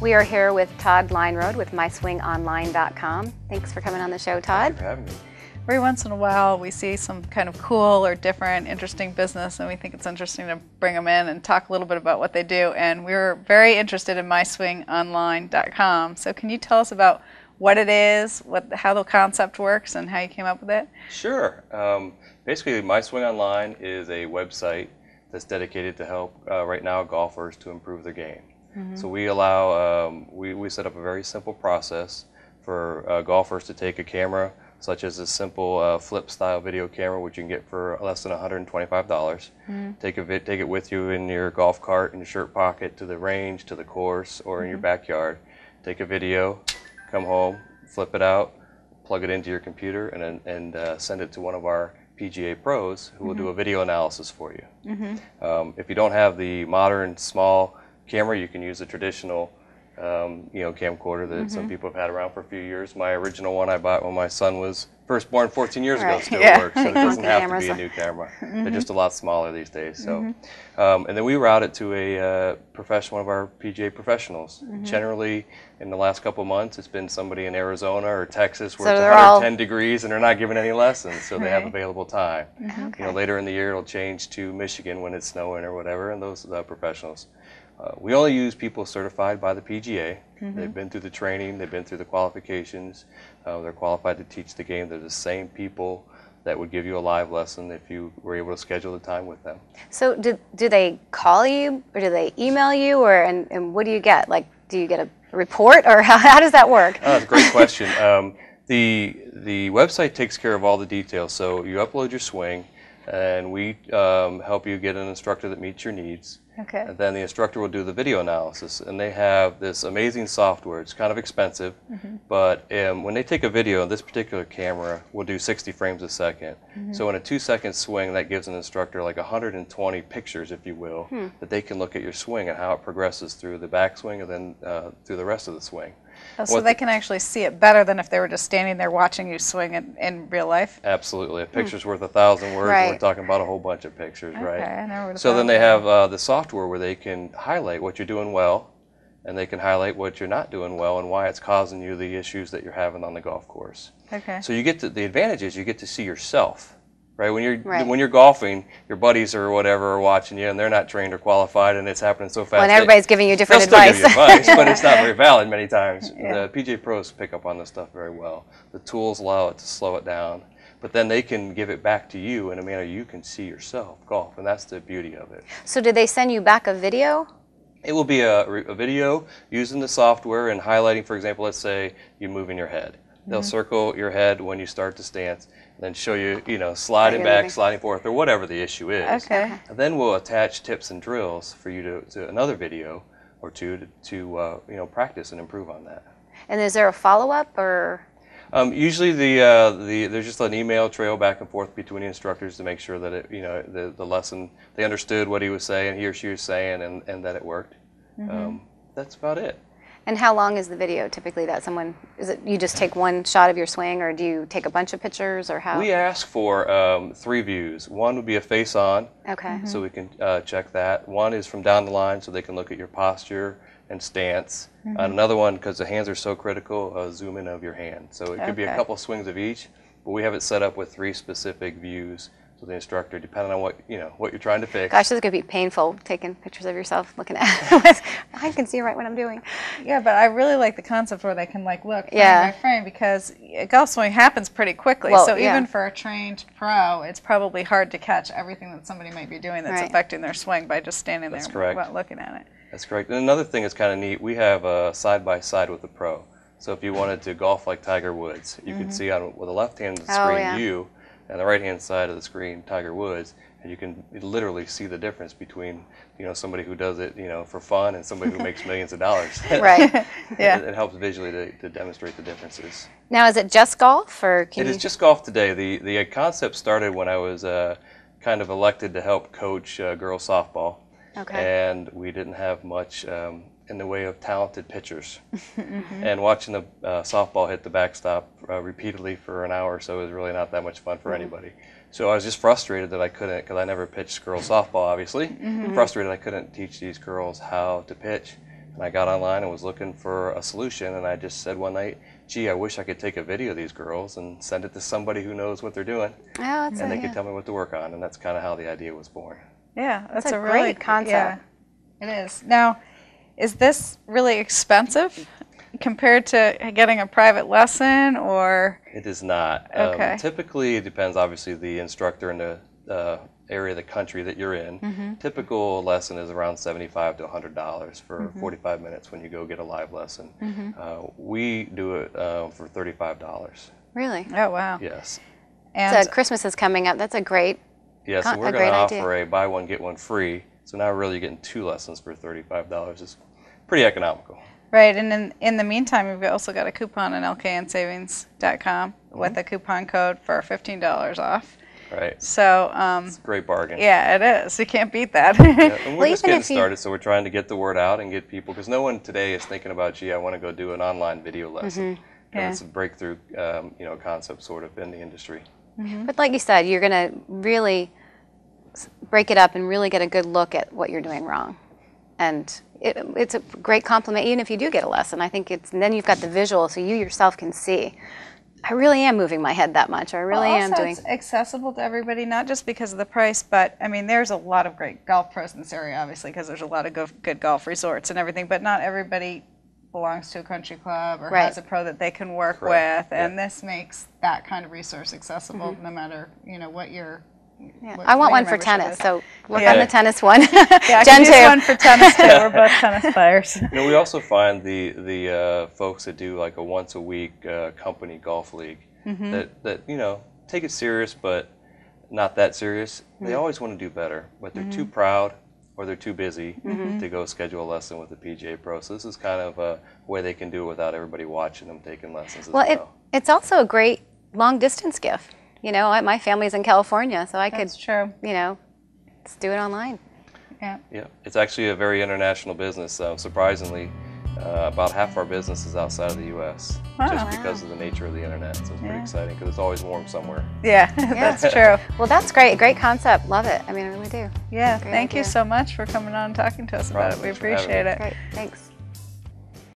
We are here with Todd Lineroad with MySwingOnline.com. Thanks for coming on the show, Todd. Thanks for having me. Every once in a while we see some kind of cool or different, interesting business, and we think it's interesting to bring them in and talk a little bit about what they do. And we're very interested in MySwingOnline.com. So can you tell us about what it is, how the concept works, and how you came up with it? Sure. Basically, My Swing Online is a website that's dedicated to help right now golfers to improve their game. So we allow, we set up a very simple process for golfers to take a camera, such as a simple flip style video camera, which you can get for less than $125. Take it with you in your golf cart, in your shirt pocket, to the range, to the course, or in your backyard. Take a video, come home, flip it out, plug it into your computer, and send it to one of our PGA pros who will do a video analysis for you. If you don't have the modern small camera, you can use a traditional camcorder that some people have had around for a few years. My original one I bought when my son was first born 14 years ago still works, so it doesn't have to be a new camera. They're just a lot smaller these days. So, and then we route it to a one of our PGA professionals. Generally, in the last couple of months, it's been somebody in Arizona or Texas where it's 110 degrees and they're not giving any lessons, so they have available time. Later in the year, it'll change to Michigan when it's snowing or whatever, and those professionals. We only use people certified by the PGA. They've been through the training, they've been through the qualifications, they're qualified to teach the game. They're the same people that would give you a live lesson if you were able to schedule the time with them. So do they call you, or do they email you, or and what do you get? Like, do you get a report, or how does that work? That's a great question. The website takes care of all the details. So you upload your swing, and we help you get an instructor that meets your needs. And then the instructor will do the video analysis, and they have this amazing software. It's kind of expensive, but when they take a video, this particular camera will do 60 frames a second. So in a 2-second swing, that gives an instructor like 120 pictures, if you will, that they can look at your swing and how it progresses through the backswing and then through the rest of the swing. Oh, so they can actually see it better than if they were just standing there watching you swing in real life? Absolutely. A picture's worth 1,000 words. We're talking about a whole bunch of pictures, right? I never would have So thought then they of have the software where they can highlight what you're doing well, and they can highlight what you're not doing well and why it's causing you the issues that you're having on the golf course. So you get to, the advantage is you get to see yourself. Right, when you're golfing, your buddies or whatever are watching you, and they're not trained or qualified, and it's happening so fast. When everybody's giving you different advice. advice. Give you advice, but it's not very valid many times. The PGA pros pick up on this stuff very well. The tools allow it to slow it down, but then they can give it back to you in a manner you can see yourself golf, and that's the beauty of it. So do they send you back a video? It will be a video using the software and highlighting, for example, let's say you're moving your head. They'll circle your head when you start to stance, and then show you, sliding back, sliding forth, or whatever the issue is. And then we'll attach tips and drills for you to another video or two to practice and improve on that. And is there a follow-up, or? Usually there's just an email trail back and forth between the instructors to make sure that it, the lesson, they understood what he was saying, he or she was saying, and that it worked. That's about it. And how long is the video typically that someone, is it you just take one shot of your swing, or do you take a bunch of pictures, or how? We ask for 3 views. One would be a face-on, so we can check that. One is from down the line, so they can look at your posture and stance. And another one, because the hands are so critical, zoom in of your hand. So it could be a couple swings of each, but we have it set up with 3 specific views. So the instructor, depending on what you're trying to fix. Gosh, this is going to be painful, taking pictures of yourself, looking at it. I can see right what I'm doing. Yeah, but I really like the concept where they can look frame by frame, because a golf swing happens pretty quickly. Well, so even for a trained pro, it's probably hard to catch everything that somebody might be doing that's affecting their swing by just standing there without looking at it. That's correct. And another thing that's kind of neat, we have a side-by-side with the pro. So if you wanted to golf like Tiger Woods, you could see on with the left hand of the screen you, and the right-hand side of the screen, Tiger Woods, and you can literally see the difference between, somebody who does it, for fun and somebody who makes millions of dollars. It helps visually to demonstrate the differences. Now, is it just golf, or can It is just golf today. The concept started when I was kind of elected to help coach girls softball, and we didn't have much in the way of talented pitchers. And watching the softball hit the backstop repeatedly for an hour or so is really not that much fun for anybody. So I was just frustrated that I couldn't, because I never pitched girls softball, obviously. Frustrated I couldn't teach these girls how to pitch. And I got online and was looking for a solution, and I just said one night, gee, I wish I could take a video of these girls and send it to somebody who knows what they're doing, and they could tell me what to work on, and that's kind of how the idea was born. Yeah, that's a really great concept. Yeah, it is. Now, is this really expensive compared to getting a private lesson, or? It is not. Okay. Typically, it depends, obviously, the instructor and the area of the country that you're in. Typical lesson is around $75 to $100 for 45 minutes when you go get a live lesson. We do it for $35. Really? Oh, wow. Yes. And So Christmas is coming up. That's a great. Yes, and we're a going to great offer idea. a buy one, get one free. So now really you're getting 2 lessons for $35. It's pretty economical. right, and in the meantime, we've also got a coupon on LKNSavings.com with a coupon code for $15 off. Right. So, It's a great bargain. yeah, it is. You can't beat that. Yeah, and we're Well, just even getting if you- started, so we're trying to get the word out and get people, because no one today is thinking about, gee, I want to go do an online video lesson. And Yeah. it's a breakthrough, concept sort of in the industry. But like you said, you're going to really break it up and really get a good look at what you're doing wrong. And it's a great compliment, even if you do get a lesson. I think and then you've got the visual, so you yourself can see. I really am moving my head that much. I really am doing. It's accessible to everybody, not just because of the price, but I mean, there's a lot of great golf pros in this area, obviously, because there's a lot of good golf resorts and everything. But not everybody belongs to a country club or Right. has a pro that they can work Correct. with, and this makes that kind of resource accessible, no matter what your. Yeah. what- I want what one your for membership tennis, is. so work Yeah. on the tennis one. Yeah, I Jen can use too. one for tennis too. We're both tennis players. We also find the folks that do like a once a week company golf league that take it serious, but not that serious. They always want to do better, but they're too proud or they're too busy to go schedule a lesson with a PGA pro. So this is kind of a way they can do it without everybody watching them taking lessons as well. Well, it's also a great long distance gift. My family's in California, so I could, That's true. just do it online. Yeah. Yeah, it's actually a very international business. Surprisingly, about half our business is outside of the U.S. just because of the nature of the internet. So it's pretty exciting because it's always warm somewhere. Yeah, that's true. Well, that's great. Great concept. Love it. I mean, I really do. Yeah, Great thank you idea. so much for coming on and talking to us about it. We Thanks for having appreciate me. it. Great. Thanks.